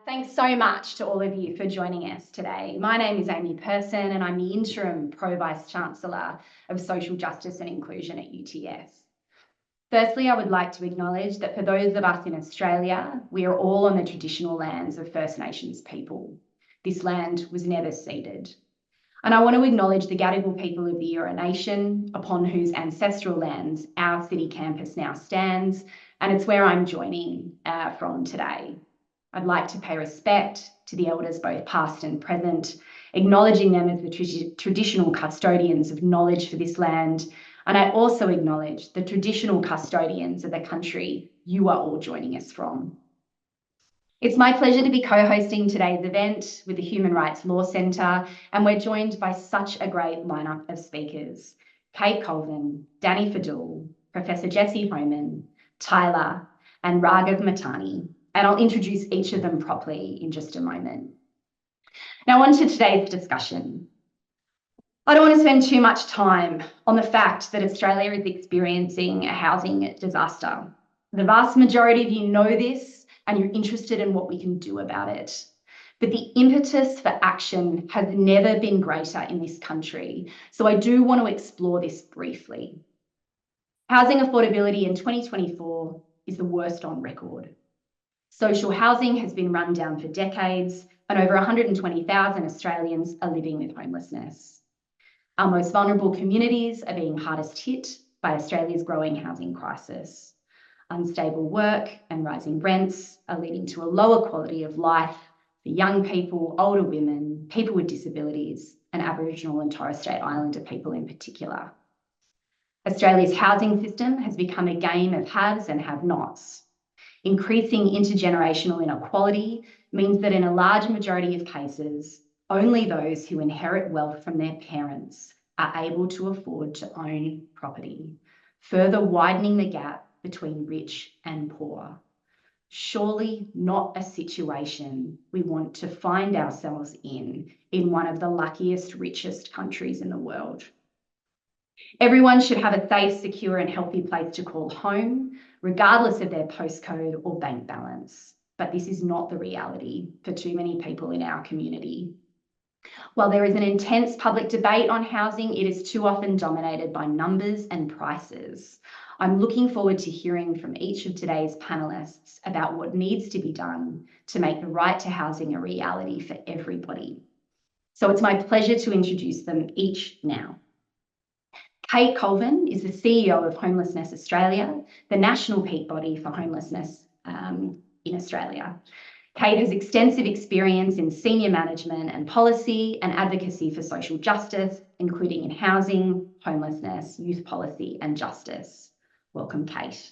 Thanks so much to all of you for joining us today. My name is Amy Persson and I'm the Interim Pro-Vice-Chancellor of Social Justice and Inclusion at UTS. Firstly, I would like to acknowledge that for those of us in Australia, we are all on the traditional lands of First Nations people. This land was never ceded. And I want to acknowledge the Gadigal people of the Eora Nation, upon whose ancestral lands our city campus now stands, and it's where I'm joining from today. I'd like to pay respect to the elders, both past and present, acknowledging them as the traditional custodians of knowledge for this land. And I also acknowledge the traditional custodians of the country you are all joining us from. It's my pleasure to be co-hosting today's event with the Human Rights Law Centre, and we're joined by such a great lineup of speakers: Kate Colvin, Daney Faddoul, Professor Jessie Hohmann, Tyler, and Raghav Motani. And I'll introduce each of them properly in just a moment. Now on to today's discussion. I don't want to spend too much time on the fact that Australia is experiencing a housing disaster. The vast majority of you know this and you're interested in what we can do about it. But the impetus for action has never been greater in this country. So I do want to explore this briefly. Housing affordability in 2024 is the worst on record. Social housing has been run down for decades, and over 120,000 Australians are living with homelessness. Our most vulnerable communities are being hardest hit by Australia's growing housing crisis. Unstable work and rising rents are leading to a lower quality of life for young people, older women, people with disabilities, and Aboriginal and Torres Strait Islander people in particular. Australia's housing system has become a game of haves and have-nots. Increasing intergenerational inequality means that in a large majority of cases, only those who inherit wealth from their parents are able to afford to own property, further widening the gap between rich and poor. Surely not a situation we want to find ourselves in one of the luckiest, richest countries in the world. Everyone should have a safe, secure, and healthy place to call home, regardless of their postcode or bank balance. But this is not the reality for too many people in our community. While there is an intense public debate on housing, it is too often dominated by numbers and prices. I'm looking forward to hearing from each of today's panelists about what needs to be done to make the right to housing a reality for everybody. So it's my pleasure to introduce them each now. Kate Colvin is the CEO of Homelessness Australia, the national peak body for homelessness in Australia. Kate has extensive experience in senior management and policy and advocacy for social justice, including in housing, homelessness, youth policy, and justice. Welcome, Kate.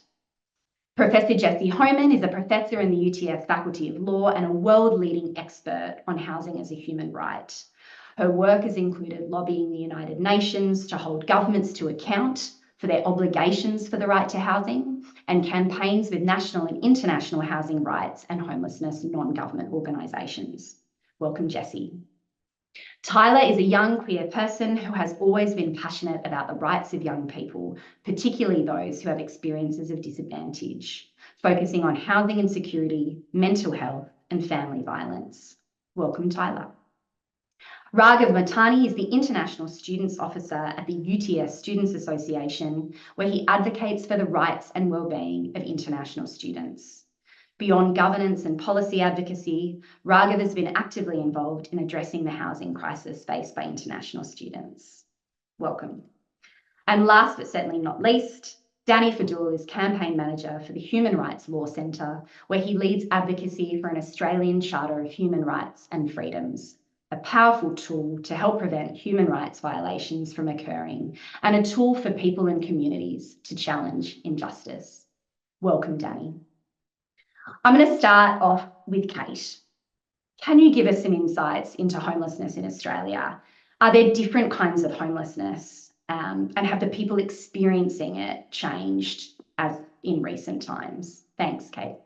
Professor Jessie Hohmann is a professor in the UTS Faculty of Law and a world-leading expert on housing as a human right. Her work has included lobbying the United Nations to hold governments to account for their obligations for the right to housing and campaigns with national and international housing rights and homelessness non-government organisations. Welcome, Jessie. Tyler is a young queer person who has always been passionate about the rights of young people, particularly those who have experiences of disadvantage, focusing on housing insecurity, mental health, and family violence. Welcome, Tyler. Raghav Motani is the International Students Officer at the UTS Students Association, where he advocates for the rights and wellbeing of international students. Beyond governance and policy advocacy, Raghav has been actively involved in addressing the housing crisis faced by international students. Welcome. And last but certainly not least, Daney Faddoul is Campaign Manager for the Human Rights Law Centre, where he leads advocacy for an Australian Charter of Human Rights and Freedoms, a powerful tool to help prevent human rights violations from occurring and a tool for people and communities to challenge injustice. Welcome, Daney. I'm going to start off with Kate. Can you give us some insights into homelessness in Australia? Are there different kinds of homelessness and have the people experiencing it changed as in recent times? Thanks, Kate.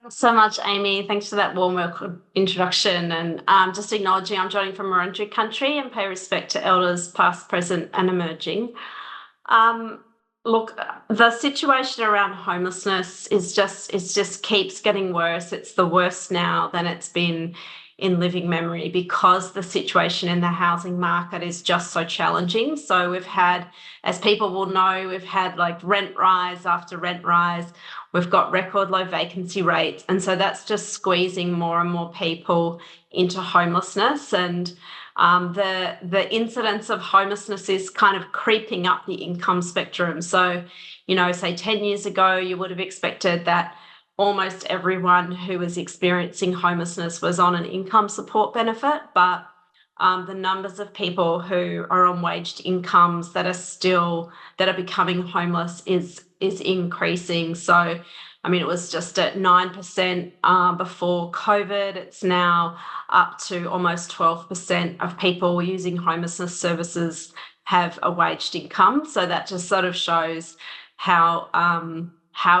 Thanks so much, Amy. Thanks for that warm welcome introduction. And just acknowledging I'm joining from Wurundjeri country and pay respect to elders past, present and emerging. Look, the situation around homelessness is just keeps getting worse. It's the worst now than it's been in living memory because the situation in the housing market is just so challenging. So we've had, as people will know, we've had like rent rise after rent rise. We've got record low vacancy rates, and so that's just squeezing more and more people into homelessness. And the incidence of homelessness is kind of creeping up the income spectrum. So, say 10 years ago, you would have expected that almost everyone who was experiencing homelessness was on an income support benefit, but the numbers of people who are on waged incomes that are becoming homeless is increasing. So, I mean, it was just at 9% before COVID. It's now up to almost 12% of people using homelessness services have a waged income. So that just sort of shows how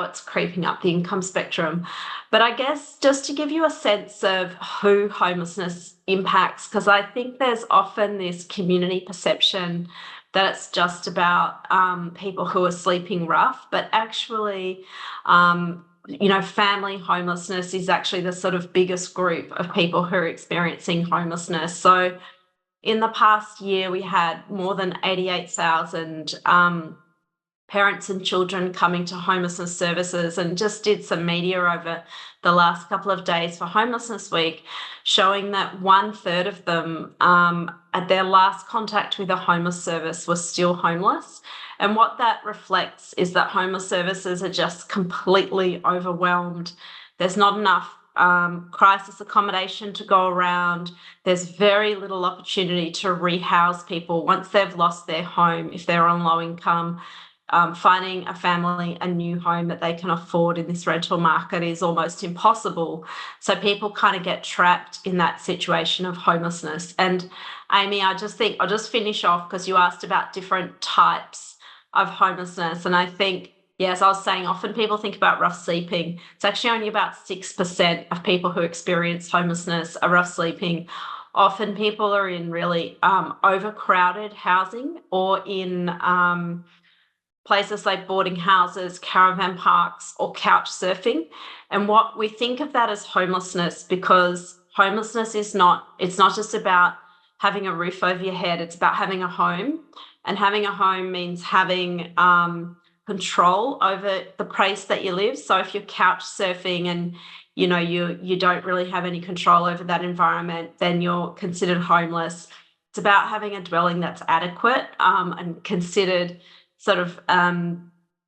it's creeping up the income spectrum. But I guess just to give you a sense of who homelessness impacts, because I think there's often this community perception that it's just about people who are sleeping rough, but actually, family homelessness is actually the sort of biggest group of people who are experiencing homelessness. So in the past year, we had more than 88,000 parents and children coming to homelessness services, and just did some media over the last couple of days for Homelessness Week, showing that 1/3 of them at their last contact with a homeless service were still homeless. And what that reflects is that homeless services are just completely overwhelmed. There's not enough crisis accommodation to go around. There's very little opportunity to rehouse people once they've lost their home if they're on low income. Finding a family a new home that they can afford in this rental market is almost impossible. So people kind of get trapped in that situation of homelessness. And Amy, I just think I'll just finish off because you asked about different types of homelessness. And I think, yes, I was saying often people think about rough sleeping. It's actually only about 6% of people who experience homelessness are rough sleeping. Often people are in really overcrowded housing or in places like boarding houses, caravan parks, or couch surfing. And what we think of that as homelessness, because homelessness it's not just about having a roof over your head, it's about having a home. And having a home means having control over the place that you live. So if you're couch surfing and you don't really have any control over that environment, then you're considered homeless. It's about having a dwelling that's adequate and considered sort of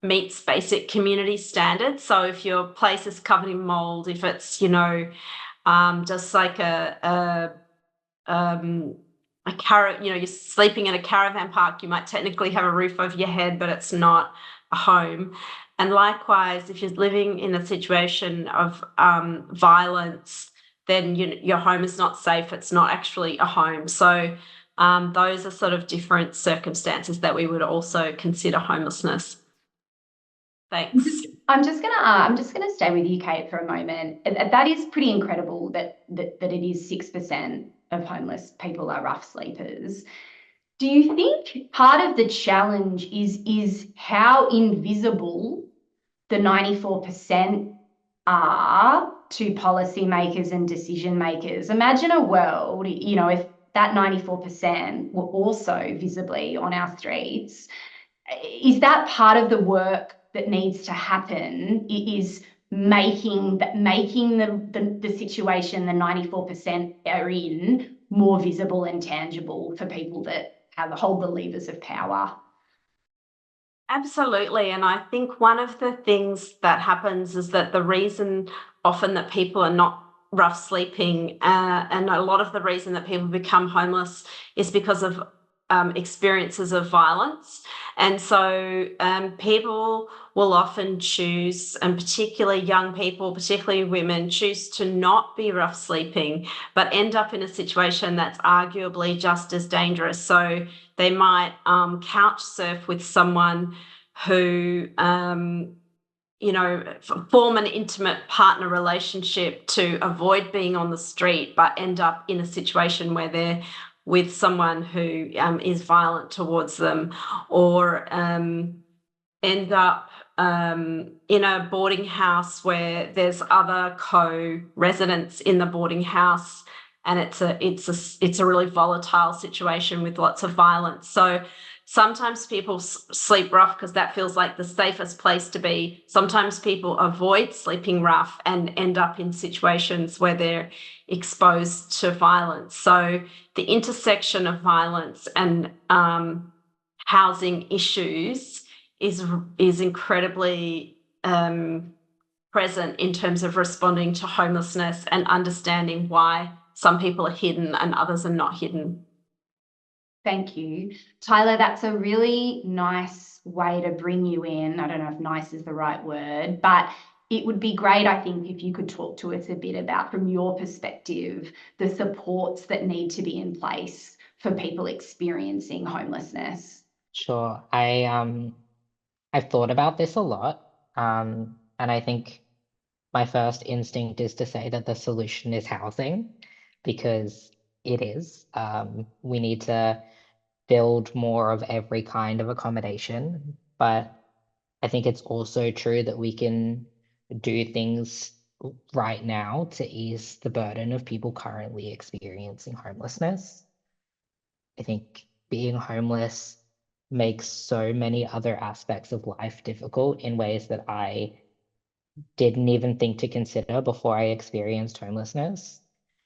meets basic community standards. So if your place is covered in mold, if it's just like you're sleeping in a caravan park, you might technically have a roof over your head, but it's not a home. And likewise, if you're living in a situation of violence, then your home is not safe. It's not actually a home. So those are sort of different circumstances that we would also consider homelessness. Thanks. I'm just gonna stay with you, Kate, for a moment. That is pretty incredible that it is 6% of homeless people are rough sleepers. Do you think part of the challenge is how invisible the 94% are to policymakers and decision makers? Imagine a world, if that 94% were also visibly on our streets. Is that part of the work that needs to happen, is making the situation the 94% are in more visible and tangible for people that hold the levers of power? Absolutely. And I think one of the things that happens is that the reason often that people are not rough sleeping and a lot of the reason that people become homeless is because of experiences of violence. And so people will often choose, and particularly young people, particularly women, choose to not be rough sleeping, but end up in a situation that's arguably just as dangerous. So they might couch surf with someone who form an intimate partner relationship to avoid being on the street, but end up in a situation where they're with someone who is violent towards them, or end up in a boarding house where there's other co-residents in the boarding house, and it's a really volatile situation with lots of violence. So sometimes people sleep rough because that feels like the safest place to be. Sometimes people avoid sleeping rough and end up in situations where they're exposed to violence. So the intersection of violence and housing issues is incredibly present in terms of responding to homelessness and understanding why some people are hidden and others are not hidden. Thank you. Tyler, that's a really nice way to bring you in. I don't know if nice is the right word, but it would be great, I think, if you could talk to us a bit about, from your perspective, the supports that need to be in place for people experiencing homelessness. Sure. I've thought about this a lot. And I think my first instinct is to say that the solution is housing, because it is. We need to build more of every kind of accommodation, but I think it's also true that we can do things right now to ease the burden of people currently experiencing homelessness. I think being homeless makes so many other aspects of life difficult in ways that I didn't even think to consider before I experienced homelessness.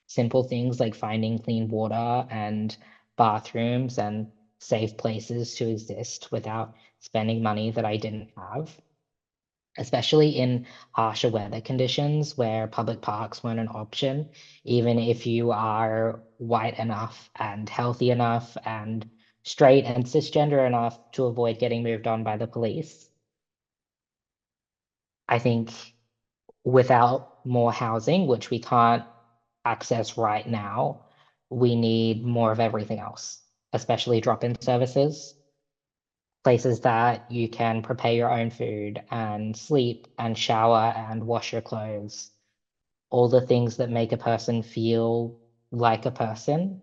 Simple things like finding clean water and bathrooms and safe places to exist without spending money that I didn't have, especially in harsher weather conditions where public parks weren't an option, even if you are white enough and healthy enough and straight and cisgender enough to avoid getting moved on by the police. I think without more housing, which we can't access right now, we need more of everything else, especially drop-in services, places that you can prepare your own food and sleep and shower and wash your clothes, all the things that make a person feel like a person.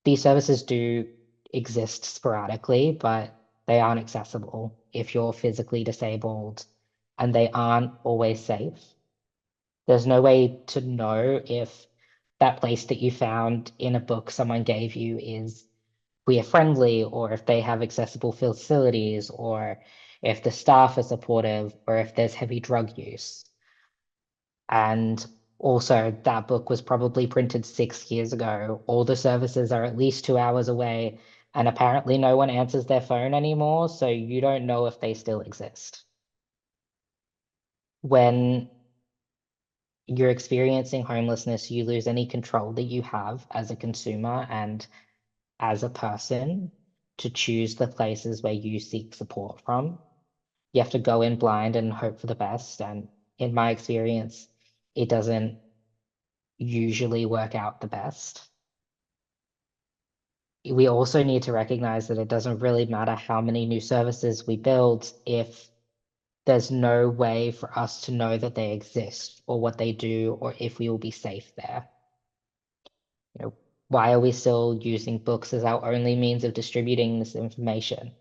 These services do exist sporadically, but they aren't accessible if you're physically disabled, and they aren't always safe. There's no way to know if that place that you found in a book someone gave you is queer friendly, or if they have accessible facilities, or if the staff are supportive, or if there's heavy drug use. And also, that book was probably printed 6 years ago. All the services are at least 2 hours away, and apparently no one answers their phone anymore, so you don't know if they still exist. When you're experiencing homelessness, you lose any control that you have as a consumer and as a person to choose the places where you seek support from. You have to go in blind and hope for the best. And in my experience, it doesn't usually work out the best. We also need to recognize that it doesn't really matter how many new services we build if there's no way for us to know that they exist or what they do or if we will be safe there. You know, why are we still using books as our only means of distributing this information?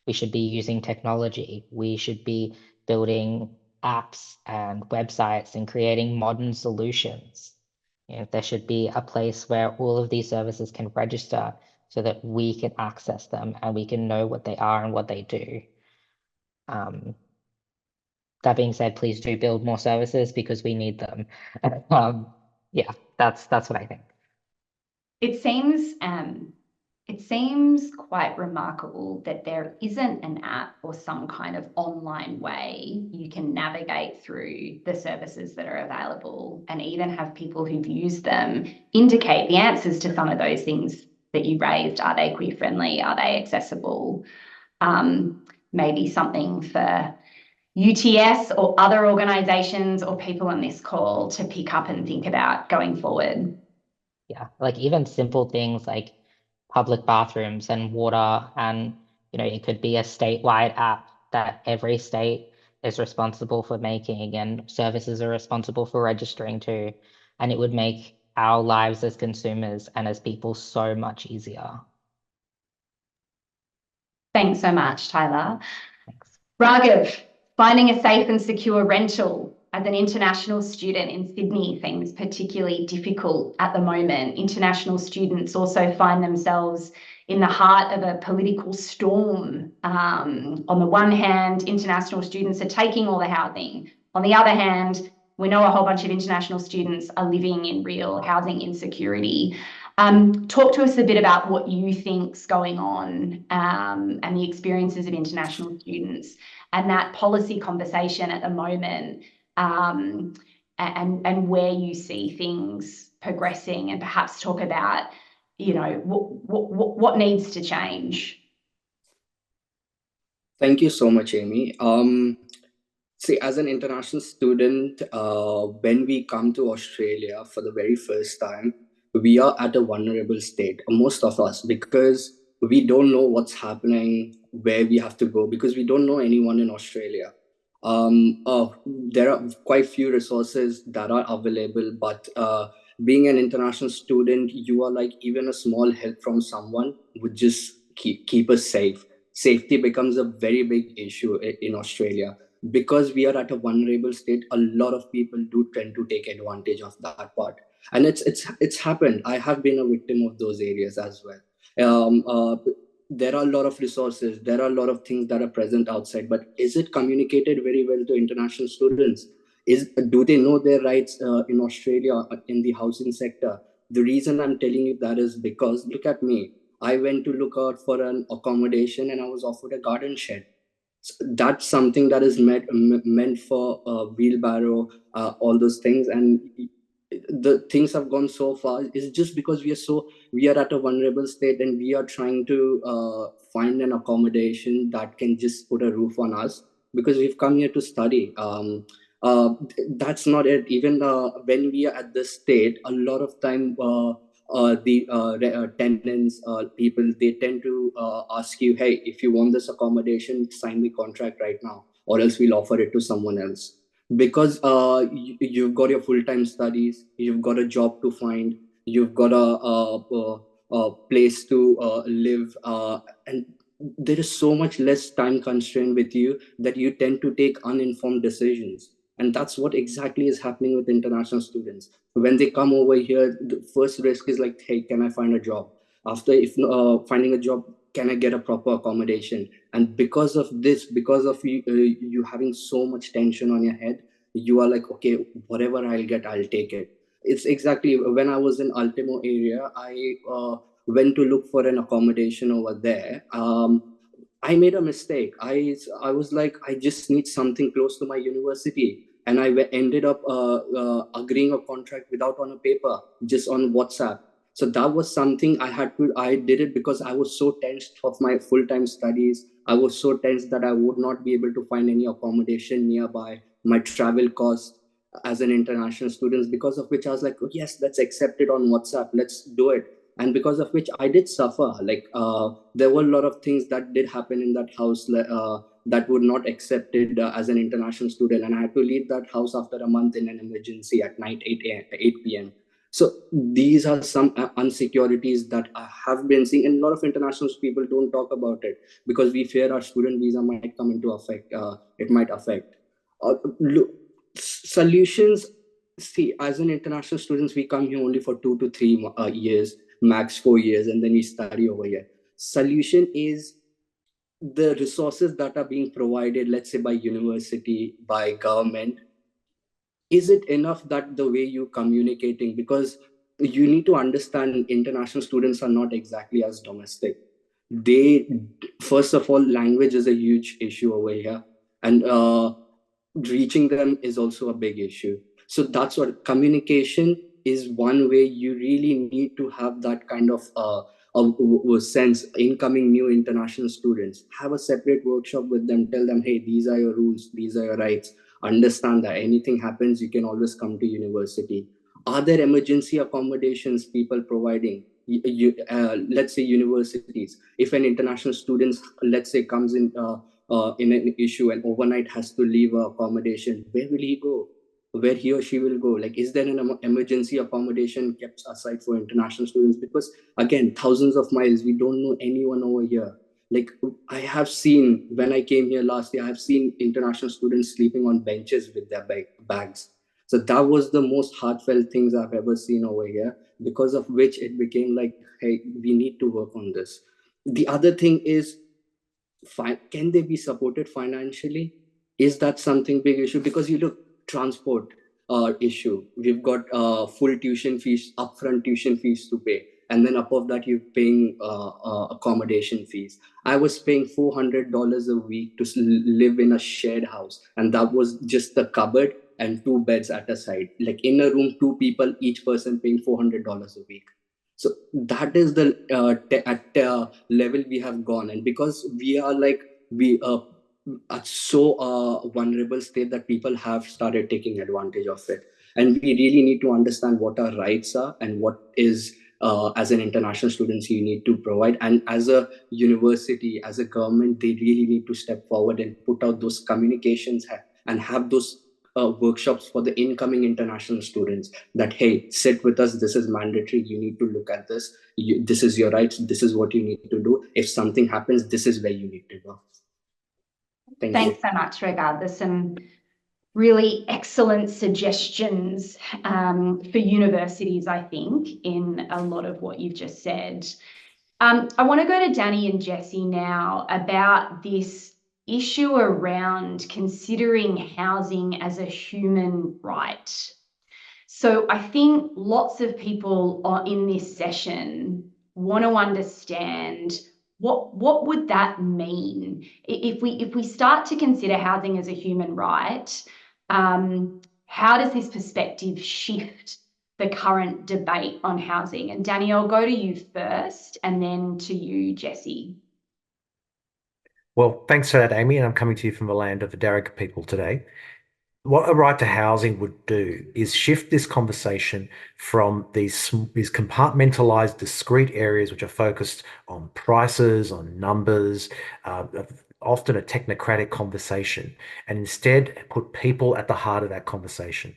We should be using technology. We should be building apps and websites and creating modern solutions. You know, there should be a place where all of these services can register so that we can access them and we can know what they are and what they do. That being said, please do build more services because we need them. Yeah, that's what I think. It seems quite remarkable that there isn't an app or some kind of online way you can navigate through the services that are available, and even have people who've used them indicate the answers to some of those things that you raised. Are they queer friendly? Are they accessible? Maybe something for UTS or other organisations or people on this call to pick up and think about going forward. Yeah, like even simple things like public bathrooms and water, and it could be a statewide app that every state is responsible for making and services are responsible for registering to, and it would make our lives as consumers and as people so much easier. Thanks so much, Tyler. Thanks. Raghav, finding a safe and secure rental as an international student in Sydney seems particularly difficult at the moment. International students also find themselves in the heart of a political storm. On the one hand, international students are taking all the housing. On the other hand, we know a whole bunch of international students are living in real housing insecurity. Talk to us a bit about what you think's going on and the experiences of international students and that policy conversation at the moment, and where you see things progressing, and perhaps talk about, you know, what needs to change. Thank you so much, Amy. See, as an international student, when we come to Australia for the very first time, we are at a vulnerable state, most of us, because we don't know what's happening, where we have to go, because we don't know anyone in Australia. There are quite few resources that are available, but being an international student, you are like, even a small help from someone would just keep us safe. Safety becomes a very big issue in Australia. Because we are at a vulnerable state, a lot of people do tend to take advantage of that part, and it's happened. I have been a victim of those areas as well. There are a lot of resources, there are a lot of things that are present outside, but is it communicated very well to international students? Do they know their rights in Australia in the housing sector? The reason I'm telling you that is because, look at me. I went to look out for an accommodation and I was offered a garden shed. That's something that is meant for wheelbarrow, all those things, and the things have gone so far is just because we are at a vulnerable state, and we are trying to find an accommodation that can just put a roof on us, because we've come here to study. That's not it. Even when we are at this state, a lot of time the tenants, people, they tend to ask you, hey, if you want this accommodation, sign the contract right now, or else we'll offer it to someone else. Because you've got your full-time studies, you've got a job to find, you've got a place to live, and there is so much less time constraint with you that you tend to take uninformed decisions. And that's what exactly is happening with international students. When they come over here, the first risk is like, hey, can I find a job? After, if finding a job, can I get a proper accommodation? And because of this, because of you having so much tension on your head, you are like, okay, whatever I'll get, I'll take it. It's exactly when I was in Ultimo area, I went to look for an accommodation over there. I made a mistake. I was like, I just need something close to my university. And I ended up agreeing a contract without on a paper, just on WhatsApp. So that was something I did it because I was so tensed of my full-time studies. I was so tense that I would not be able to find any accommodation nearby, my travel cost as an international student, because of which I was like, oh, yes, let's accept it on WhatsApp. Let's do it. And because of which I did suffer. Like there were a lot of things that did happen in that house that would not accept it as an international student. And I had to leave that house after a month in an emergency at night, 8 p.m. So these are some insecurities that I have been seeing, and a lot of international people don't talk about it because we fear our student visa might come into effect. It might affect. Look, solutions. See, as an international students, we come here only for 2 to 3 years, max 4 years, and then we study over here. Solution is the resources that are being provided, let's say by university, by government. Is it enough that the way you're communicating? Because you need to understand international students are not exactly as domestic. They, first of all, language is a huge issue over here. And reaching them is also a big issue. So that's what communication is. One way you really need to have that kind of sense. Incoming new international students, have a separate workshop with them, tell them, hey, these are your rules, these are your rights. Understand that anything happens, you can always come to university. Are there emergency accommodations people providing? Let's say universities, if an international student, let's say, comes in an issue and overnight has to leave accommodation, where will he go? Where he or she will go? Like, is there an emergency accommodation kept aside for international students? Because again, thousands of miles, we don't know anyone over here. Like I have seen, when I came here last year, I have seen international students sleeping on benches with their bags. So that was the most heartfelt things I've ever seen over here, because of which it became like, hey, we need to work on this. The other thing is, can they be supported financially? Is that something big issue? Because you look, transport issue, we've got full tuition fees, upfront tuition fees to pay, and then above that you're paying accommodation fees. I was paying $400 a week to live in a shared house, and that was just the cupboard and two beds at a side, like in a room, two people, each person paying $400 a week. So that is the at level we have gone. And because we are like, we are so vulnerable state, that people have started taking advantage of it. And we really need to understand what our rights are, and what is as an international students you need to provide. And as a university, as a government, they really need to step forward and put out those communications, and have those workshops for the incoming international students, that hey, sit with us, this is mandatory, you need to look at this, this is your rights, this is what you need to do, if something happens, this is where you need to go. Thanks so much, Raghav. There's some really excellent suggestions for universities, I think, in a lot of what you've just said. I want to go to Daney and Jessie now about this issue around considering housing as a human right. So I think lots of people in this session want to understand what would that mean if we start to consider housing as a human right. How does this perspective shift the current debate on housing? And Daney, I'll go to you first, and then to you, Jessie. Well, thanks for that, Amy, and I'm coming to you from the land of the Darug people today. What a right to housing would do is shift this conversation from these compartmentalized, discrete areas which are focused on prices, on numbers, often a technocratic conversation, and instead put people at the heart of that conversation.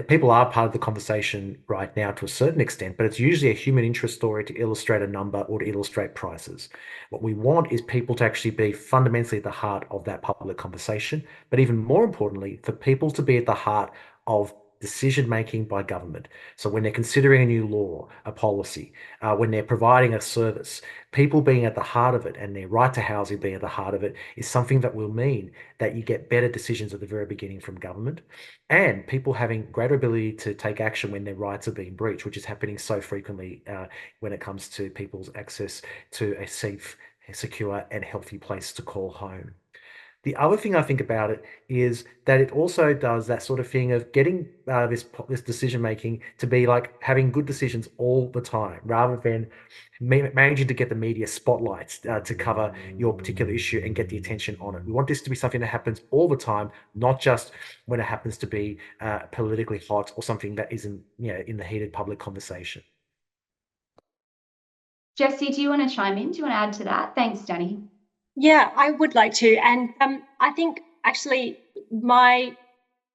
People are part of the conversation right now to a certain extent, but it's usually a human interest story to illustrate a number or to illustrate prices. What we want is people to actually be fundamentally at the heart of that public conversation, but even more importantly, for people to be at the heart of decision-making by government. So when they're considering a new law, a policy, when they're providing a service, people being at the heart of it and their right to housing being at the heart of it is something that will mean that you get better decisions at the very beginning from government, and people having greater ability to take action when their rights are being breached, which is happening so frequently when it comes to people's access to a safe, secure, and healthy place to call home. The other thing I think about it is that it also does that sort of thing of getting this decision making to be like having good decisions all the time, rather than managing to get the media spotlights to cover your particular issue and get the attention on it. We want this to be something that happens all the time, not just when it happens to be politically hot or something that isn't, in the heated public conversation. Jessie, do you want to chime in? Do you want to add to that? Thanks, Daney. Yeah, I would like to. And I think actually my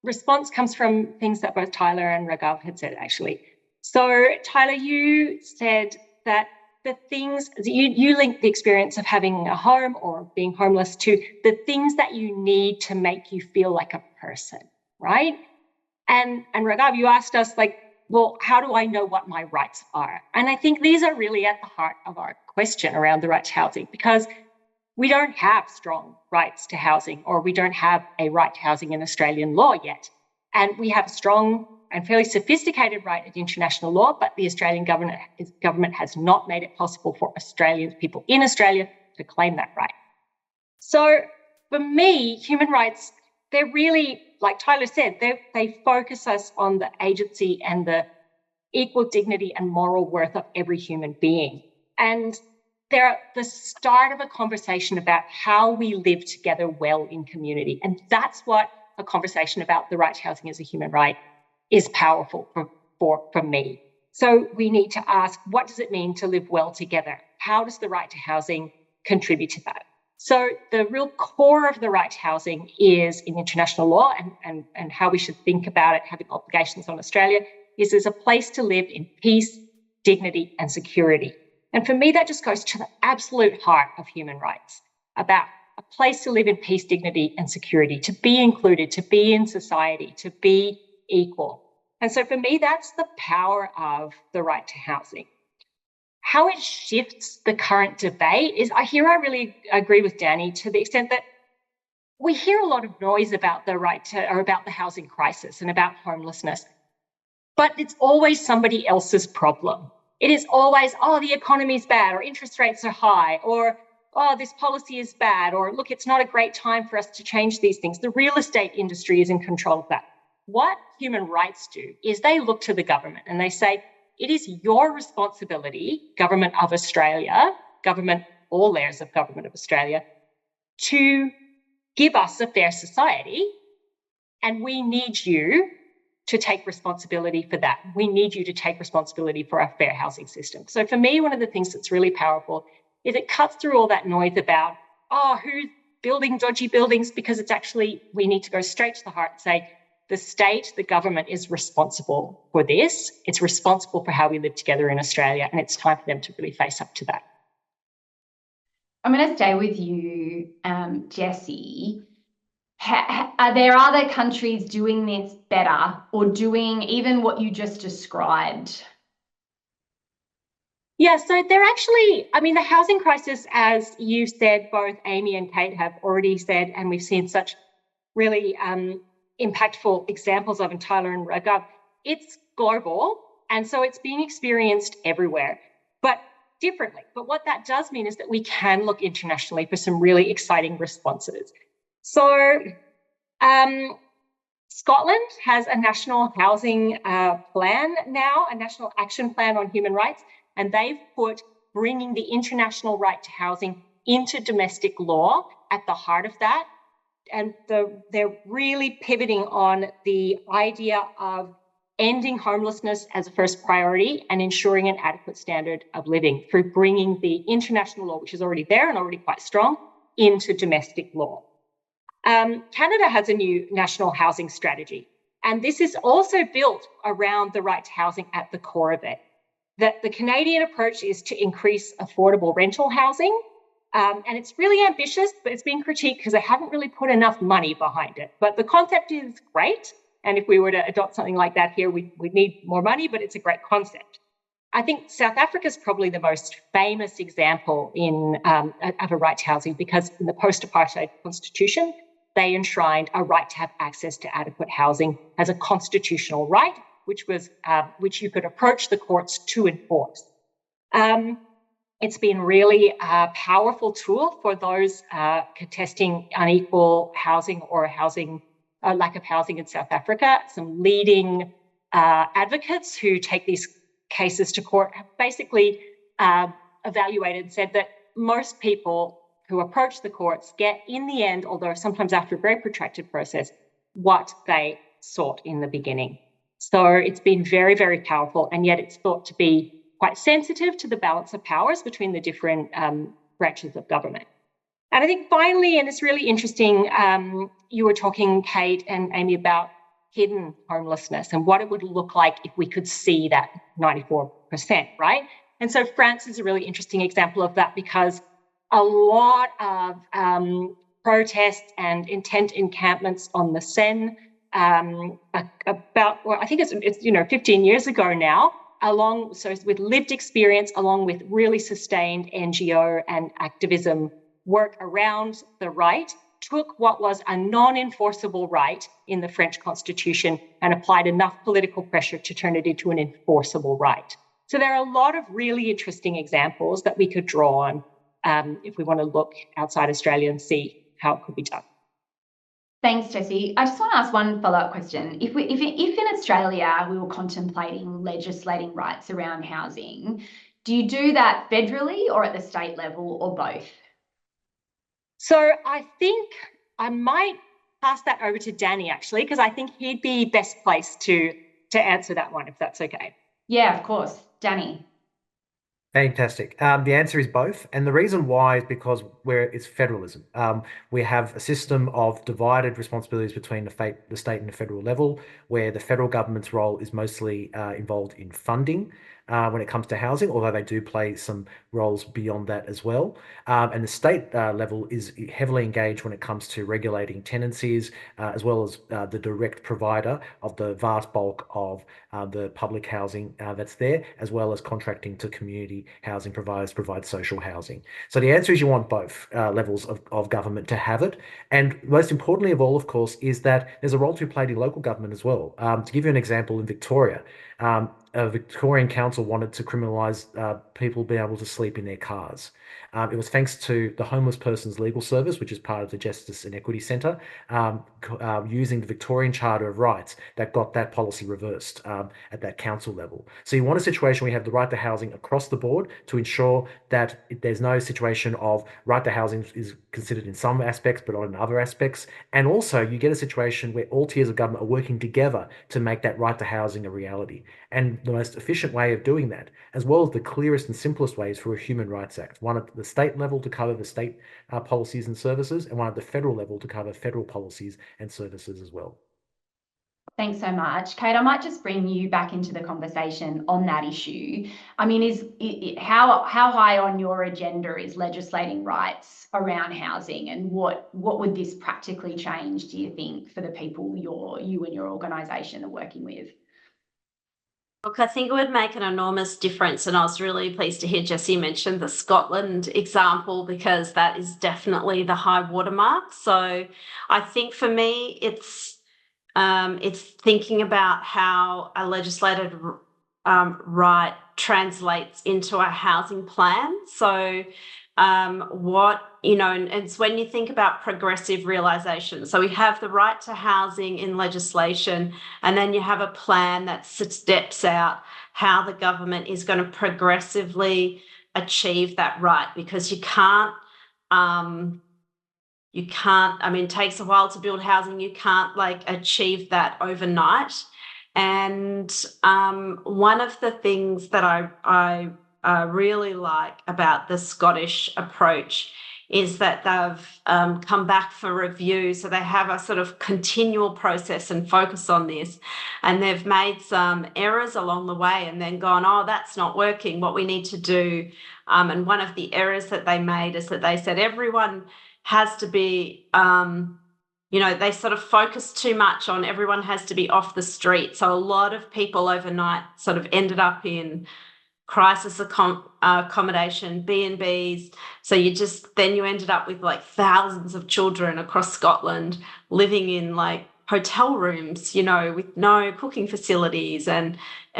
response comes from things that both Tyler and Raghav had said, actually. So Tyler, you said that the things, you linked the experience of having a home or being homeless to the things that you need to make you feel like a person, right? And Raghav, you asked us like, well, how do I know what my rights are? And I think these are really at the heart of our question around the right to housing, because we don't have strong rights to housing, or we don't have a right to housing in Australian law yet. And we have a strong and fairly sophisticated right in international law, but the Australian government has not made it possible for Australian people in Australia to claim that right. So for me, human rights, they're really, like Tyler said, they focus us on the agency and the equal dignity and moral worth of every human being. And they're the start of a conversation about how we live together well in community. And that's what a conversation about the right to housing as a human right is powerful for me. So we need to ask, what does it mean to live well together? How does the right to housing contribute to that? So the real core of the right to housing is in international law, and how we should think about it, having obligations on Australia, is there's a place to live in peace, dignity, and security. And for me, that just goes to the absolute heart of human rights, about a place to live in peace, dignity, and security, to be included, to be in society, to be equal. And so for me, that's the power of the right to housing. How it shifts the current debate is, I really agree with Daney to the extent that we hear a lot of noise about the right to, or about the housing crisis and about homelessness, but it's always somebody else's problem. It is always, oh, the economy is bad, or interest rates are high, or, oh, this policy is bad, or look, it's not a great time for us to change these things. The real estate industry is in control of that. What human rights do is they look to the government and they say, it is your responsibility, Government of Australia, government, all layers of Government of Australia, to give us a fair society, and we need you to take responsibility for that. We need you to take responsibility for our fair housing system. So for me, one of the things that's really powerful is it cuts through all that noise about, oh, who's building dodgy buildings, because it's actually, we need to go straight to the heart and say, the state, the government is responsible for this. It's responsible for how we live together in Australia, and it's time for them to really face up to that. I'm going to stay with you, Jessie. Are there other countries doing this better or doing even what you just described? Yeah, so they're actually, I mean, the housing crisis, as you said, both Amy and Kate have already said, and we've seen such really impactful examples of in Tyler and Raghav, it's global, and so it's being experienced everywhere, but differently. But what that does mean is that we can look internationally for some really exciting responses. So Scotland has a national housing plan now, a national action plan on human rights, and they've put bringing the international right to housing into domestic law at the heart of that. And they're really pivoting on the idea of ending homelessness as a first priority and ensuring an adequate standard of living through bringing the international law, which is already there and already quite strong, into domestic law. Canada has a new national housing strategy, and this is also built around the right to housing at the core of it. That the Canadian approach is to increase affordable rental housing, and it's really ambitious, but it's been critiqued because they haven't really put enough money behind it. But the concept is great, and if we were to adopt something like that here, we'd need more money, but it's a great concept. I think South Africa is probably the most famous example of a right to housing, because in the post-apartheid constitution, they enshrined a right to have access to adequate housing as a constitutional right, which you could approach the courts to enforce. It's been really a powerful tool for those contesting unequal housing or lack of housing in South Africa. Some leading advocates who take these cases to court have basically evaluated and said that most people who approach the courts get, in the end, although sometimes after a very protracted process, what they sought in the beginning. So it's been very, very powerful, and yet it's thought to be quite sensitive to the balance of powers between the different branches of government. And I think finally, and it's really interesting, you were talking, Kate and Amy, about hidden homelessness and what it would look like if we could see that 94%, right? And so France is a really interesting example of that, because a lot of protests and intent encampments on the Seine about, well, I think it's 15 years ago now, so with lived experience, along with really sustained NGO and activism work around the right, took what was a non-enforceable right in the French Constitution and applied enough political pressure to turn it into an enforceable right. So there are a lot of really interesting examples that we could draw on if we want to look outside Australia and see how it could be done. Thanks, Jessie. I just want to ask one follow-up question. If in Australia we were contemplating legislating rights around housing, do you do that federally or at the state level, or both? So I think I might pass that over to Daney, actually, because I think he'd be best placed to answer that one, if that's okay. Yeah, of course. Daney. Fantastic. The answer is both. And the reason why is because it's federalism. We have a system of divided responsibilities between the state and the federal level, where the federal government's role is mostly involved in funding when it comes to housing, although they do play some roles beyond that as well. And the state level is heavily engaged when it comes to regulating tenancies, as well as the direct provider of the vast bulk of the public housing that's there, as well as contracting to community housing providers to provide social housing. So the answer is you want both levels of government to have it. And most importantly of all, of course, is that there's a role to be played in local government as well. To give you an example, in Victoria, a Victorian council wanted to criminalise people being able to sleep in their cars. It was thanks to the Homeless Persons Legal Service, which is part of the Justice and Equity Centre, using the Victorian Charter of Rights that got that policy reversed at that council level. So you want a situation where you have the right to housing across the board to ensure that there's no situation of right to housing is considered in some aspects but not in other aspects. And also you get a situation where all tiers of government are working together to make that right to housing a reality. And the most efficient way of doing that, as well as the clearest and simplest ways for a Human Rights Act, one at the state level to cover the state policies and services, and one at the federal level to cover federal policies and services as well. Thanks so much. Kate, I might just bring you back into the conversation on that issue. I mean, how high on your agenda is legislating rights around housing, and what would this practically change, do you think, for the people you and your organisation are working with? Look, I think it would make an enormous difference, and I was really pleased to hear Jessie mention the Scotland example, because that is definitely the high watermark. So I think for me, it's thinking about how a legislated right translates into a housing plan. So and it's when you think about progressive realisation. So we have the right to housing in legislation, and then you have a plan that steps out how the government is going to progressively achieve that right, because you can't, it takes a while to build housing. You can't achieve that overnight. And one of the things that I really like about the Scottish approach is that they've come back for review. So they have a sort of continual process and focus on this. And they've made some errors along the way and then gone, oh, that's not working, what we need to do. And one of the errors that they made is that they said everyone has to be, they sort of focus too much on everyone has to be off the street. So a lot of people overnight sort of ended up in crisis accommodation, B&Bs. So you ended up with thousands of children across Scotland living in hotel rooms, with no cooking facilities and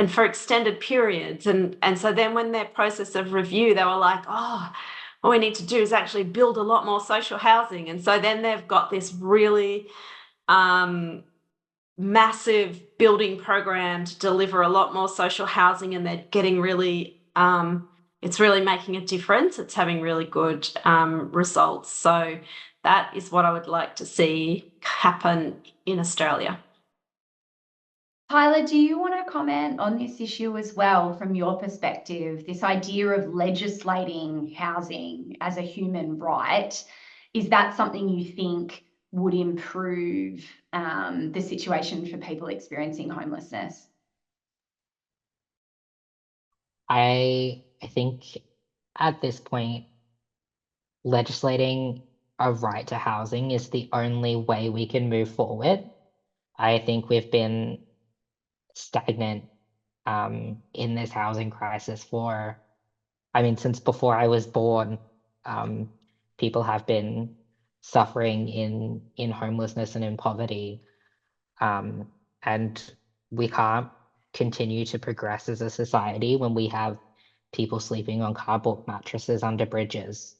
for extended periods. And so then when their process of review, they were like, oh, what we need to do is actually build a lot more social housing. And so then they've got this really massive building program to deliver a lot more social housing, and they're getting really, it's really making a difference. It's having really good results. So that is what I would like to see happen in Australia. Tyler, do you want to comment on this issue as well from your perspective, this idea of legislating housing as a human right? Is that something you think would improve the situation for people experiencing homelessness? I think at this point, legislating a right to housing is the only way we can move forward. I think we've been stagnant in this housing crisis since before I was born. People have been suffering in homelessness and in poverty, and we can't continue to progress as a society when we have people sleeping on cardboard mattresses under bridges.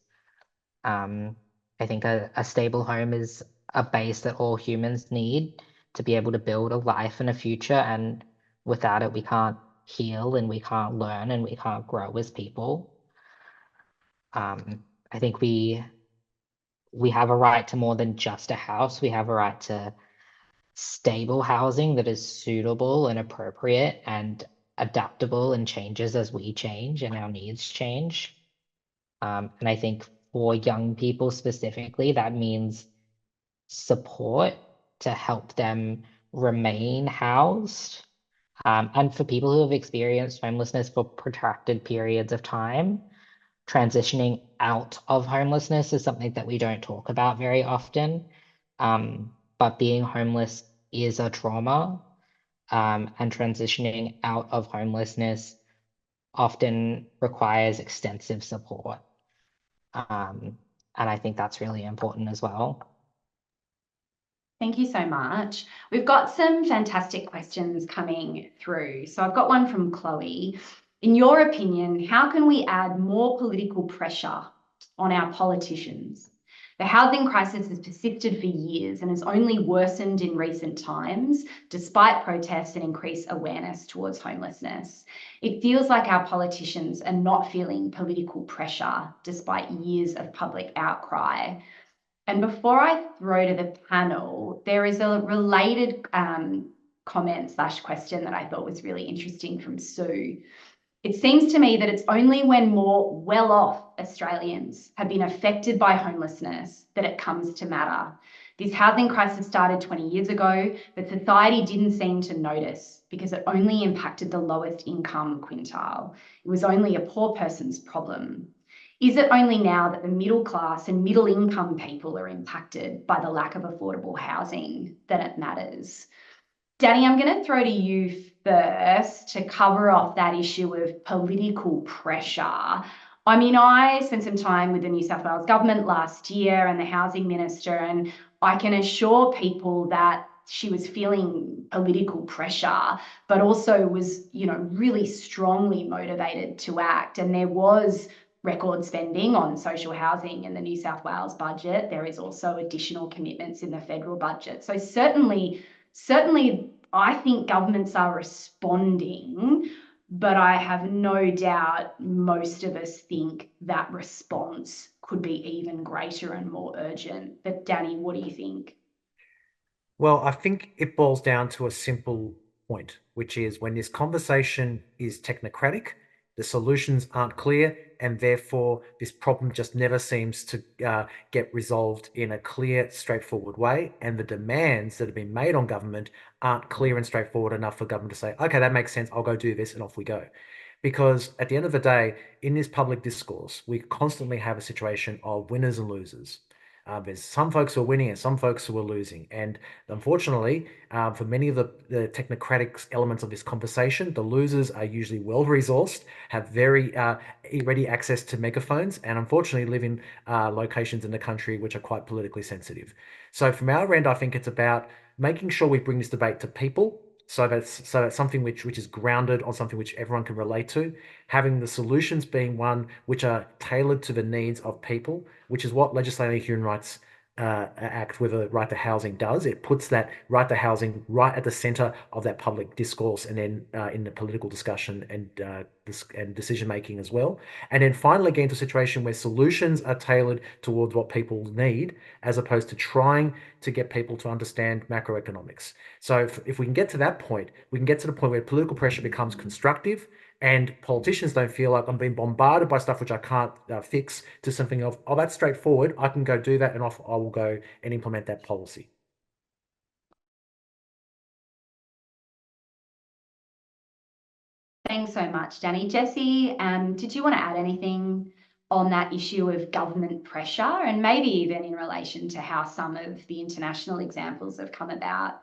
I think a stable home is a base that all humans need to be able to build a life and a future, and without it we can't heal and we can't learn and we can't grow as people. I think we have a right to more than just a house. We have a right to stable housing that is suitable and appropriate and adaptable and changes as we change and our needs change. And I think for young people specifically, that means support to help them remain housed, And for people who have experienced homelessness for protracted periods of time, transitioning out of homelessness is something that we don't talk about very often. But being homeless is a trauma, and transitioning out of homelessness often requires extensive support. And I think that's really important as well. Thank you so much. We've got some fantastic questions coming through. So I've got one from Chloe. In your opinion, how can we add more political pressure on our politicians? The housing crisis has persisted for years and has only worsened in recent times, despite protests and increased awareness towards homelessness. It feels like our politicians are not feeling political pressure, despite years of public outcry. And before I throw to the panel, there is a related comment/question that I thought was really interesting from Sue. It seems to me that it's only when more well-off Australians have been affected by homelessness that it comes to matter. This housing crisis started 20 years ago, but society didn't seem to notice because it only impacted the lowest income quintile. It was only a poor person's problem. Is it only now that the middle class and middle income people are impacted by the lack of affordable housing that it matters? Daney, I'm going to throw to you first to cover off that issue of political pressure. I mean, I spent some time with the New South Wales government last year and the housing minister, and I can assure people that she was feeling political pressure, but also was, really strongly motivated to act. And there was record spending on social housing in the New South Wales budget. There is also additional commitments in the federal budget. So certainly, I think governments are responding, but I have no doubt most of us think that response could be even greater and more urgent. But Daney, what do you think? Well, I think it boils down to a simple point, which is when this conversation is technocratic, the solutions aren't clear, and therefore this problem just never seems to get resolved in a clear, straightforward way. And the demands that have been made on government aren't clear and straightforward enough for government to say, okay, that makes sense, I'll go do this, and off we go. Because at the end of the day, in this public discourse, we constantly have a situation of winners and losers. There's some folks who are winning and some folks who are losing. And unfortunately, for many of the technocratic elements of this conversation, the losers are usually well-resourced, have very ready access to megaphones, and unfortunately live in locations in the country which are quite politically sensitive. So from our end, I think it's about making sure we bring this debate to people, so that's something which is grounded on something which everyone can relate to, having the solutions being one which are tailored to the needs of people, which is what Legislative Human Rights Act with a right to housing does. It puts that right to housing right at the center of that public discourse, and then in the political discussion and decision making as well. And then finally get into a situation where solutions are tailored towards what people need, as opposed to trying to get people to understand macroeconomics. So if we can get to that point, we can get to the point where political pressure becomes constructive, and politicians don't feel like I'm being bombarded by stuff which I can't fix, to something of, oh, that's straightforward, I can go do that, and off I will go and implement that policy. Thanks so much, Daney. Jessie, did you want to add anything on that issue of government pressure, and maybe even in relation to how some of the international examples have come about?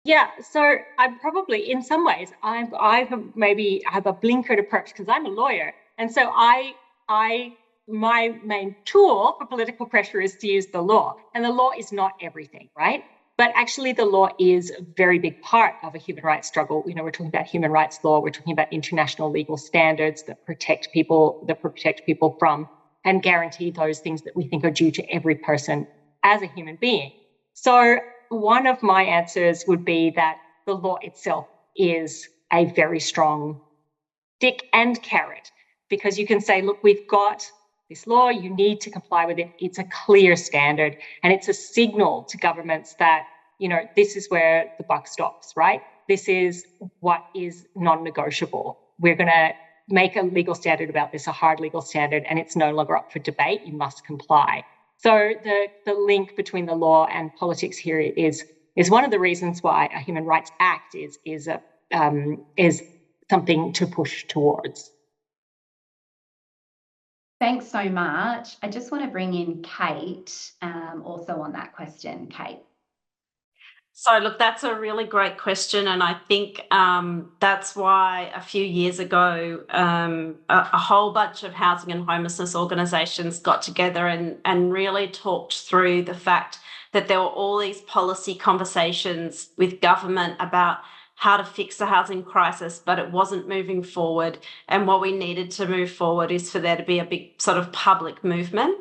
Yeah, so I'm probably, in some ways, I maybe have a blinkered approach because I'm a lawyer, and so my main tool for political pressure is to use the law, and the law is not everything, right? But actually, the law is a very big part of a human rights struggle. We're talking about human rights law. We're talking about international legal standards that protect people from and guarantee those things that we think are due to every person as a human being. So one of my answers would be that the law itself is a very strong stick and carrot, because you can say, look, we've got this law, you need to comply with it. It's a clear standard, and it's a signal to governments that, this is where the buck stops, right? This is what is non-negotiable. We're going to make a legal standard about this, a hard legal standard, and it's no longer up for debate. You must comply. So the link between the law and politics here is is one of the reasons why a Human Rights Act is something to push towards. Thanks so much. I just want to bring in Kate, also on that question. Kate. So look, that's a really great question, and I think that's why a few years ago a whole bunch of housing and homelessness organisations got together and really talked through the fact that there were all these policy conversations with government about how to fix the housing crisis, but it wasn't moving forward. And what we needed to move forward is for there to be a big sort of public movement.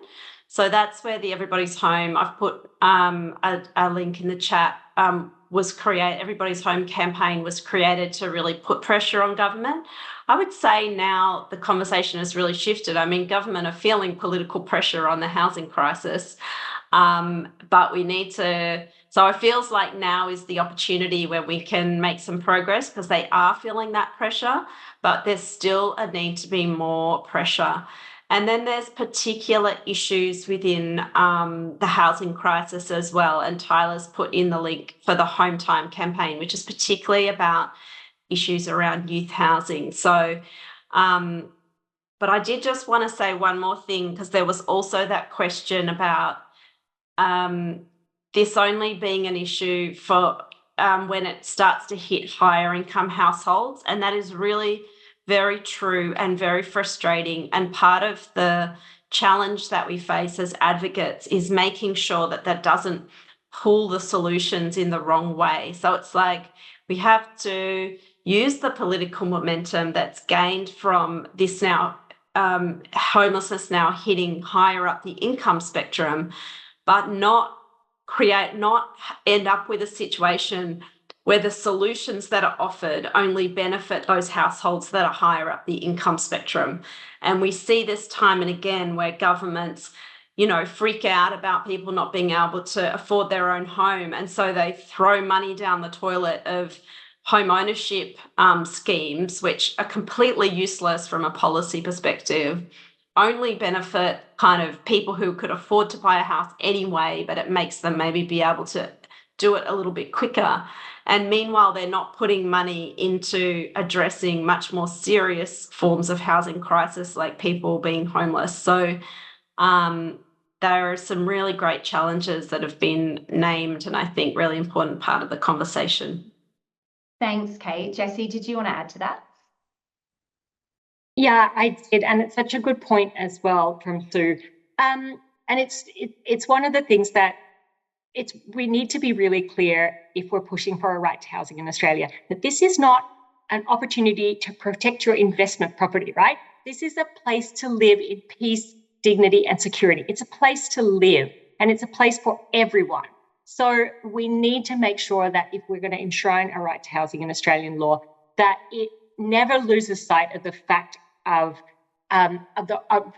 So that's where the Everybody's Home, I've put a link in the chat, Everybody's Home campaign was created to really put pressure on government. I would say now the conversation has really shifted. I mean, government are feeling political pressure on the housing crisis, but we need to, so it feels like now is the opportunity where we can make some progress because they are feeling that pressure, but there's still a need to be more pressure. And then there's particular issues within the housing crisis as well. And Tyler's put in the link for the Home Time campaign, which is particularly about issues around youth housing. So, but I did just want to say one more thing, because there was also that question about this only being an issue for when it starts to hit higher income households. And that is really very true and very frustrating. And part of the challenge that we face as advocates is making sure that that doesn't pull the solutions in the wrong way. So it's like we have to use the political momentum that's gained from this now, homelessness now hitting higher up the income spectrum, but not end up with a situation where the solutions that are offered only benefit those households that are higher up the income spectrum. And we see this time and again where governments, freak out about people not being able to afford their own home. And so they throw money down the toilet of home ownership schemes, which are completely useless from a policy perspective, only benefit kind of people who could afford to buy a house anyway, but it makes them maybe be able to do it a little bit quicker. And meanwhile, they're not putting money into addressing much more serious forms of housing crisis, like people being homeless. So there are some really great challenges that have been named, and I think really important part of the conversation. Thanks, Kate. Jessie, did you want to add to that? Yeah, I did, and it's such a good point as well from Sue. And it's one of the things that we need to be really clear if we're pushing for a right to housing in Australia, that this is not an opportunity to protect your investment property, right? This is a place to live in peace, dignity, and security. It's a place to live, and it's a place for everyone. So we need to make sure that if we're going to enshrine a right to housing in Australian law, that it never loses sight of the fact of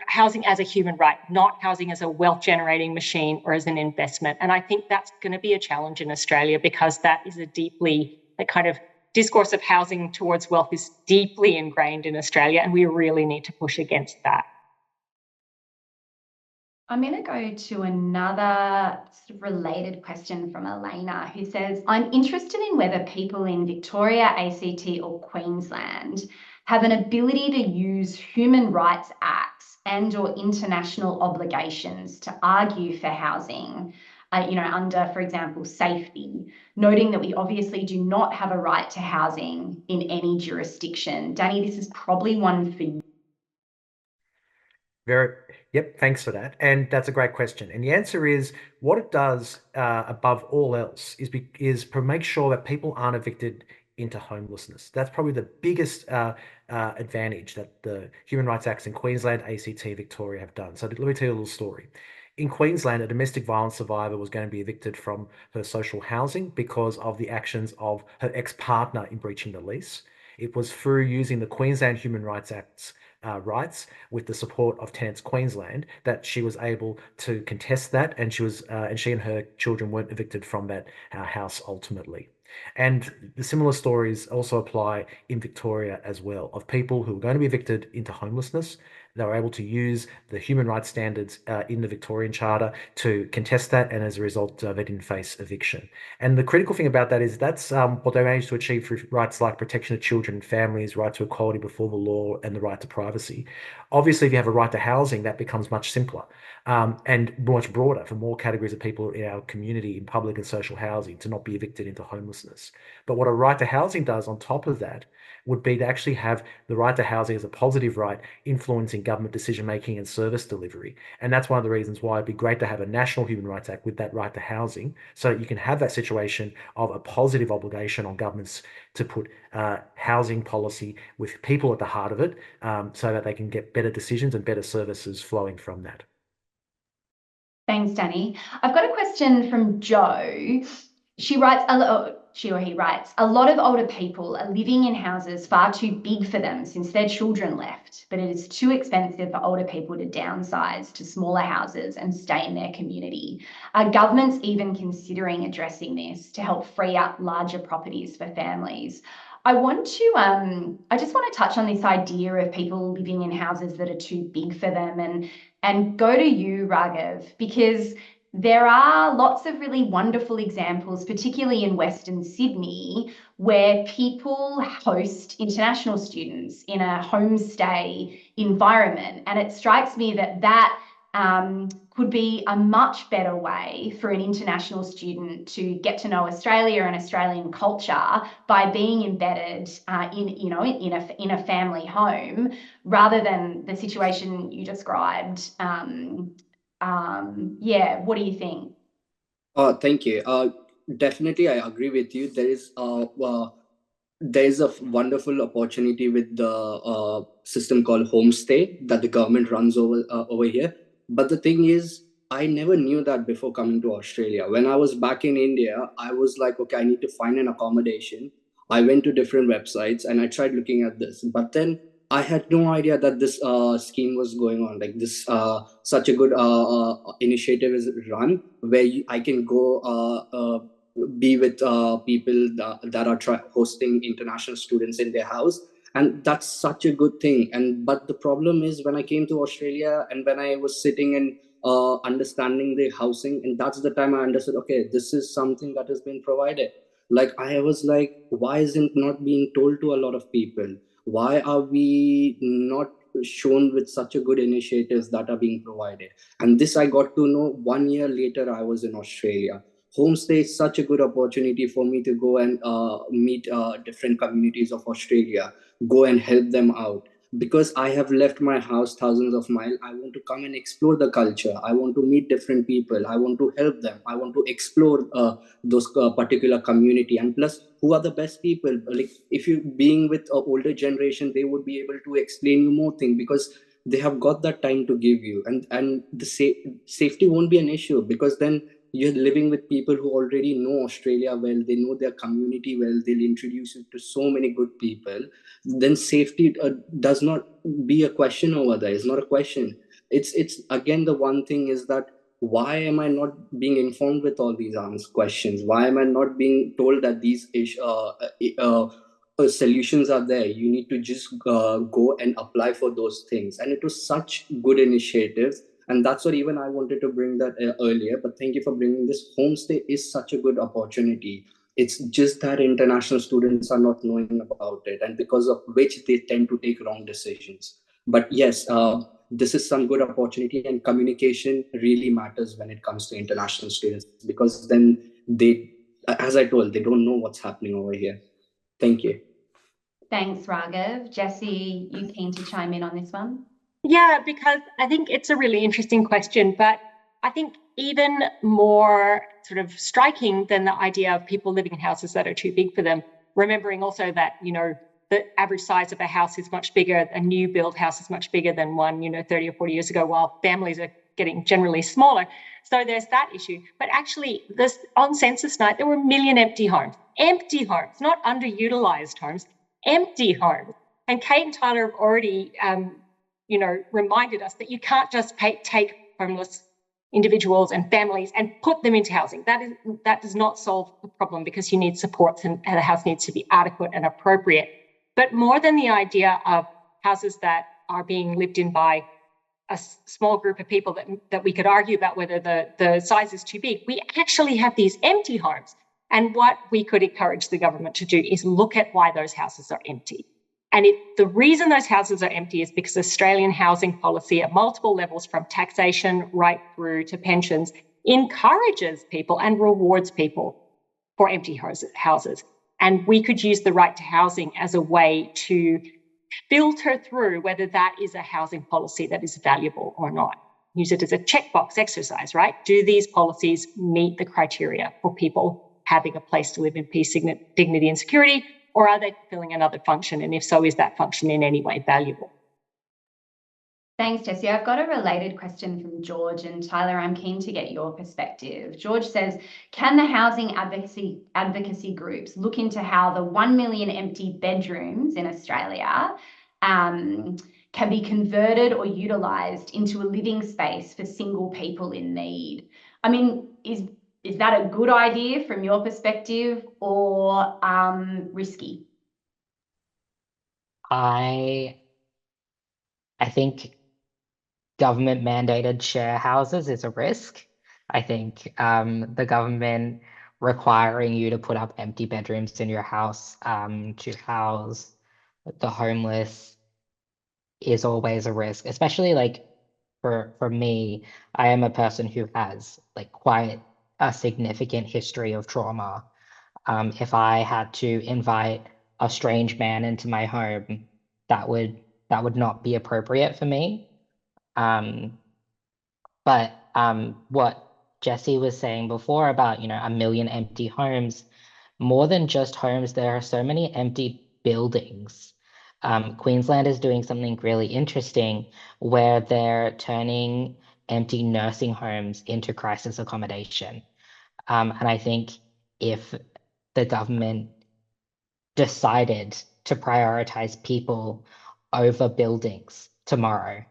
housing as a human right, not housing as a wealth-generating machine or as an investment. And I think that's going to be a challenge in Australia, because that is a kind of discourse of housing towards wealth is deeply ingrained in Australia, and we really need to push against that. I'm going to go to another sort of related question from Elena, who says, I'm interested in whether people in Victoria, ACT or Queensland have an ability to use human rights acts and or international obligations to argue for housing, under, for example, safety, noting that we obviously do not have a right to housing in any jurisdiction. Daney, this is probably one for you. Yep, thanks for that. And that's a great question. And the answer is, what it does above all else is to make sure that people aren't evicted into homelessness. That's probably the biggest advantage that the Human Rights Acts in Queensland, ACT, Victoria have done. So let me tell you a little story. In Queensland, a domestic violence survivor was going to be evicted from her social housing because of the actions of her ex-partner in breaching the lease. It was through using the Queensland Human Rights Act's rights, with the support of Tenants Queensland, that she was able to contest that, and she and her children weren't evicted from that house ultimately. And the similar stories also apply in Victoria as well, of people who are going to be evicted into homelessness. They were able to use the human rights standards in the Victorian Charter to contest that, and as a result, they didn't face eviction. And the critical thing about that is that's what they managed to achieve through rights like protection of children and families, right to equality before the law, and the right to privacy. Obviously, if you have a right to housing, that becomes much simpler and much broader for more categories of people in our community in public and social housing to not be evicted into homelessness. But what a right to housing does on top of that would be to actually have the right to housing as a positive right influencing government decision-making and service delivery. And that's one of the reasons why it'd be great to have a National Human Rights Act with that right to housing, so that you can have that situation of a positive obligation on governments to put housing policy with people at the heart of it, so that they can get better decisions and better services flowing from that. Thanks, Danny. I've got a question from Joe. She or he writes, a lot of older people are living in houses far too big for them since their children left, but it is too expensive for older people to downsize to smaller houses and stay in their community. Are governments even considering addressing this to help free up larger properties for families? I just want to touch on this idea of people living in houses that are too big for them and go to you, Raghav, because there are lots of really wonderful examples, particularly in Western Sydney, where people host international students in a homestay environment. And it strikes me that could be a much better way for an international student to get to know Australia and Australian culture by being embedded in a family home, rather than the situation you described. What do you think? Thank you. Definitely, I agree with you. There is a wonderful opportunity with the system called homestay that the government runs over here. But the thing is, I never knew that before coming to Australia. When I was back in India, I was like, okay, I need to find an accommodation. I went to different websites and I tried looking at this, but then I had no idea that this scheme was going on. Like this, such a good initiative is run where I can go be with people that are hosting international students in their house, and that's such a good thing. But the problem is, when I came to Australia and when I was sitting and understanding the housing, and that's the time I understood, okay, this is something that has been provided. Like I was like, why isn't not being told to a lot of people? Why are we not shown with such a good initiatives that are being provided? And this I got to know 1 year later. I was in Australia. Homestay is such a good opportunity for me to go and meet different communities of Australia, go and help them out. Because I have left my house thousands of miles, I want to come and explore the culture. I want to meet different people. I want to help them. I want to explore those particular community. And plus, who are the best people? Like if you being with an older generation, they would be able to explain you more things, because they have got that time to give you. And the safety won't be an issue, because then you're living with people who already know Australia well, they know their community well, they'll introduce you to so many good people. Then safety does not be a question over there. It's not a question. It's again, the one thing is that, why am I not being informed with all these questions? Why am I not being told that these solutions are there? You need to just go and apply for those things. And it was such good initiatives. And that's what even I wanted to bring that earlier. But thank you for bringing this. Homestay is such a good opportunity. It's just that international students are not knowing about it, and because of which they tend to take wrong decisions. But yes, this is some good opportunity, and communication really matters when it comes to international students, because then they, as I told, they don't know what's happening over here. Thank you. Thanks, Raghav. Jessie, you keen to chime in on this one? Yeah, because I think it's a really interesting question, but I think even more sort of striking than the idea of people living in houses that are too big for them, remembering also that, the average size of a house is much bigger, a new build house is much bigger than one, 30 or 40 years ago, while families are getting generally smaller. So there's that issue. But actually, on census night, there were 1 million empty homes, not underutilized homes, empty homes. And Kate and Tyler have already reminded us that you can't just take homeless individuals and families and put them into housing. That does not solve the problem, because you need supports, and the house needs to be adequate and appropriate. But more than the idea of houses that are being lived in by a small group of people that we could argue about whether the size is too big. We actually have these empty homes. And what we could encourage the government to do is look at why those houses are empty. And the reason those houses are empty is because Australian housing policy at multiple levels, from taxation right through to pensions, encourages people and rewards people for empty houses. And we could use the right to housing as a way to filter through whether that is a housing policy that is valuable or not. Use it as a checkbox exercise, right? Do these policies meet the criteria for people having a place to live in peace, dignity, and security, or are they fulfilling another function? And if so, is that function in any way valuable? Thanks, Jessie. I've got a related question from George, and Tyler, I'm keen to get your perspective. George says, can the housing advocacy groups look into how the 1 million empty bedrooms in Australia can be converted or utilised into a living space for single people in need? I mean, is that a good idea from your perspective, or risky? I think government mandated share houses is a risk. I think the government requiring you to put up empty bedrooms in your house to house the homeless is always a risk, especially like for me. I am a person who has like quite a significant history of trauma. If I had to invite a strange man into my home, that would not be appropriate for me. But what Jessie was saying before about, 1 million empty homes, more than just homes, there are so many empty buildings. Queensland is doing something really interesting where they're turning empty nursing homes into crisis accommodation. And I think if the government decided to prioritize people over buildings tomorrow,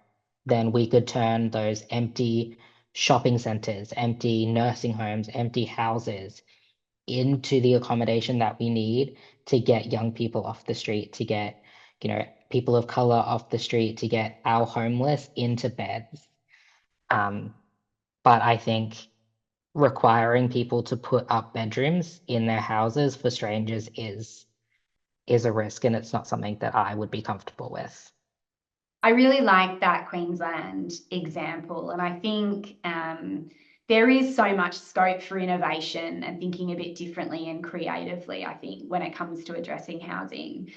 then we could turn those empty shopping centers, empty nursing homes, empty houses into the accommodation that we need to get young people off the street, to get, people of color off the street, to get our homeless into beds. But I think requiring people to put up bedrooms in their houses for strangers is a risk, and it's not something that I would be comfortable with. I really like that Queensland example, and I think there is so much scope for innovation and thinking a bit differently and creatively, I think, when it comes to addressing housing.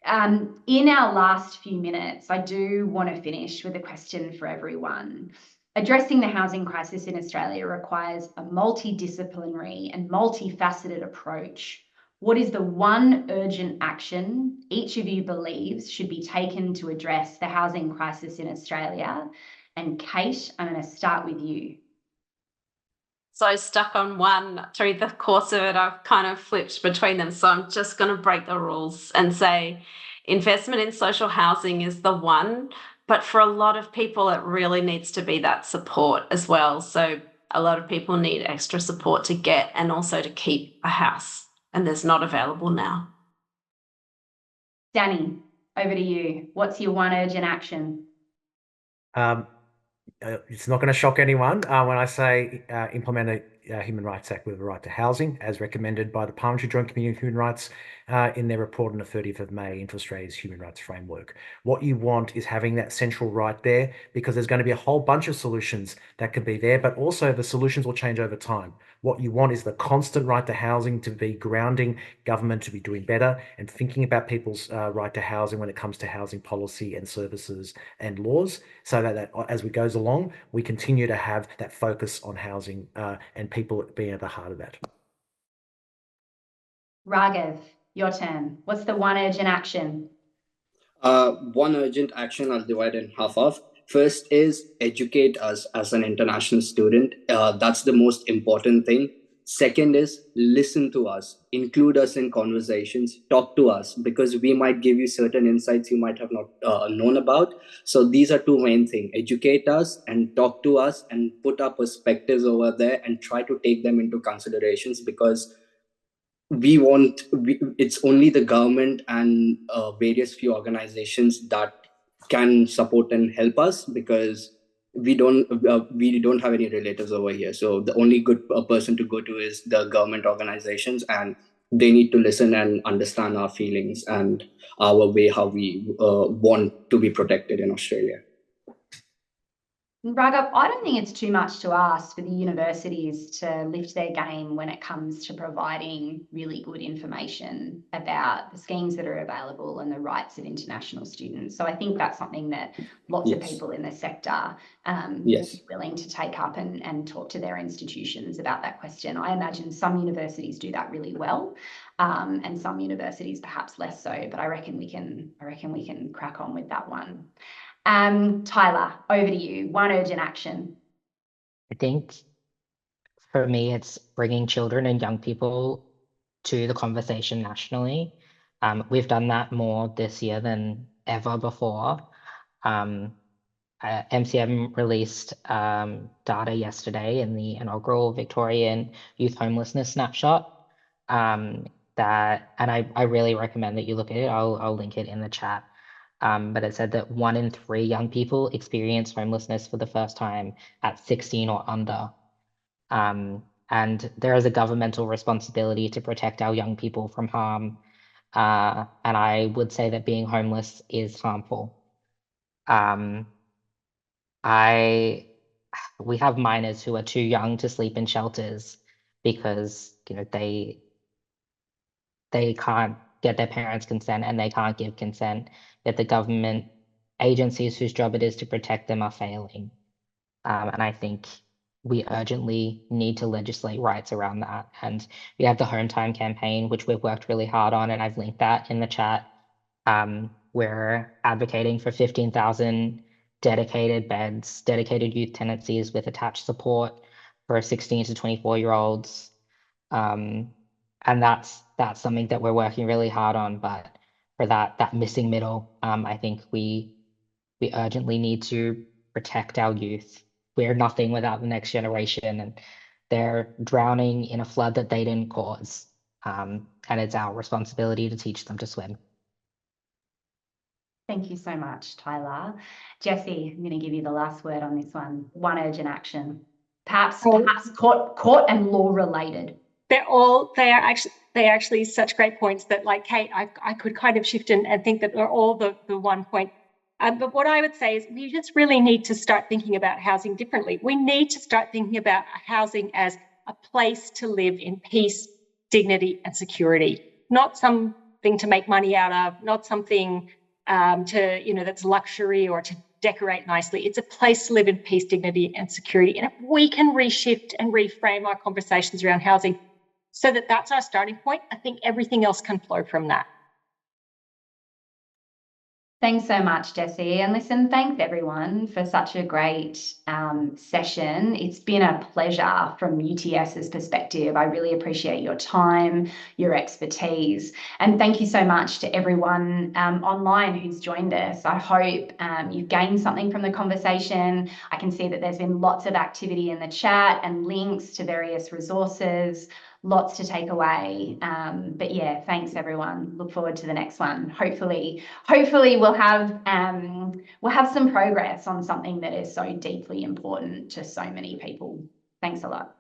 In our last few minutes, I do want to finish with a question for everyone. Addressing the housing crisis in Australia requires a multidisciplinary and multifaceted approach. What is the one urgent action each of you believes should be taken to address the housing crisis in Australia? And Kate, I'm going to start with you. So stuck on one through the course of it, I've kind of flipped between them. So I'm just going to break the rules and say investment in social housing is the one, but for a lot of people, it really needs to be that support as well. So a lot of people need extra support to get and also to keep a house, and there's not available now. Daney, over to you. What's your one urgent action? It's not going to shock anyone when I say implement a Human Rights Act with a right to housing, as recommended by the Parliamentary Joint Committee on Human Rights in their report on the 30th of May into Australia's Human Rights Framework. What you want is having that central right there, because there's going to be a whole bunch of solutions that can be there, but also the solutions will change over time. What you want is the constant right to housing to be grounding government to be doing better and thinking about people's right to housing when it comes to housing policy and services and laws, so that as we goes along, we continue to have that focus on housing and people being at the heart of that. Raghav, your turn. What's the one urgent action? One urgent action I'll divide in half of. First is educate us as an international student. That's the most important thing. Second is listen to us, include us in conversations, talk to us, because we might give you certain insights you might have not known about. So these are two main things: educate us and talk to us and put our perspectives over there and try to take them into considerations, because it's only the government and various few organizations that can support and help us, because we don't have any relatives over here. So the only good person to go to is the government organizations, and they need to listen and understand our feelings and our way how we want to be protected in Australia. Raghav, I don't think it's too much to ask for the universities to lift their game when it comes to providing really good information about the schemes that are available and the rights of international students. So I think that's something that lots of people in the sector will be willing to take up and talk to their institutions about that question. I imagine some universities do that really well, and some universities perhaps less so, but I reckon we can crack on with that one. Tyler, over to you. One urgent action. I think for me, it's bringing children and young people to the conversation nationally. We've done that more this year than ever before. MCM released data yesterday in the inaugural Victorian Youth Homelessness Snapshot. And I really recommend that you look at it. I'll link it in the chat. But it said that 1 in 3 young people experience homelessness for the first time at 16 or under. And there is a governmental responsibility to protect our young people from harm. And I would say that being homeless is harmful. We have minors who are too young to sleep in shelters because, you know, they can't get their parents' consent and they can't give consent, that the government agencies whose job it is to protect them are failing. And I think we urgently need to legislate rights around that. And we have the Home Time campaign, which we've worked really hard on, and I've linked that in the chat. We're advocating for 15,000 dedicated beds, dedicated youth tenancies with attached support for 16 to 24-year-olds. And that's something that we're working really hard on. But for that missing middle, I think we urgently need to protect our youth. We're nothing without the next generation, and they're drowning in a flood that they didn't cause. And it's our responsibility to teach them to swim. Thank you so much, Tyler. Jessie, I'm going to give you the last word on this one. One urgent action, perhaps court and law related. They are actually such great points that, like Kate, I could kind of shift and think that they're all the one point. But what I would say is we just really need to start thinking about housing differently. We need to start thinking about housing as a place to live in peace, dignity, and security, not something to make money out of, not something that's luxury or to decorate nicely. It's a place to live in peace, dignity, and security. And if we can reshift and reframe our conversations around housing so that that's our starting point, I think everything else can flow from that. Thanks so much, Jessie. And listen, thanks everyone for such a great session. It's been a pleasure from UTS's perspective. I really appreciate your time, your expertise, and thank you so much to everyone online who's joined us. I hope you've gained something from the conversation. I can see that there's been lots of activity in the chat and links to various resources. Lots to take away. But yeah, thanks everyone. Look forward to the next one. Hopefully we'll have some progress on something that is so deeply important to so many people. Thanks a lot.